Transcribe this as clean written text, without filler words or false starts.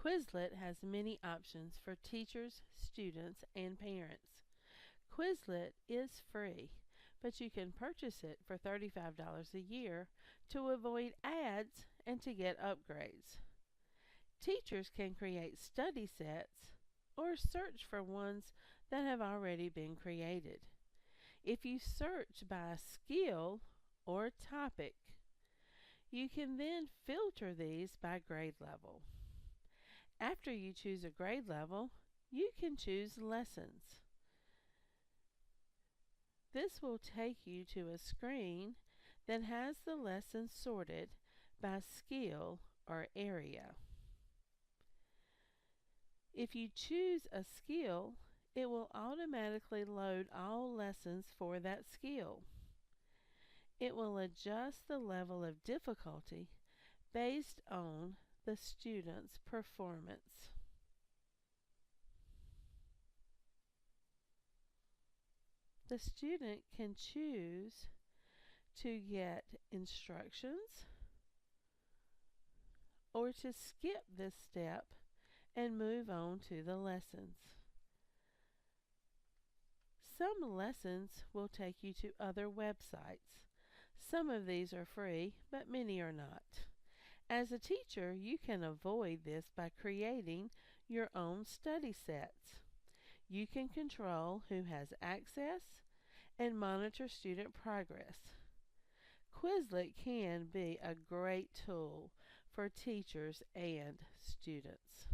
Quizlet has many options for teachers, students, and parents. Quizlet is free, but you can purchase it for $35 a year to avoid ads and to get upgrades. Teachers can create study sets or search for ones that have already been created. If you search by skill or topic, you can then filter these by grade level. After you choose a grade level, you can choose lessons. This will take you to a screen that has the lessons sorted by skill or area. If you choose a skill, it will automatically load all lessons for that skill. It will adjust the level of difficulty based on the student's performance. The student can choose to get instructions or to skip this step and move on to the lessons. Some lessons will take you to other websites. Some of these are free, but many are not. As a teacher, you can avoid this by creating your own study sets. You can control who has access and monitor student progress. Quizlet can be a great tool for teachers and students.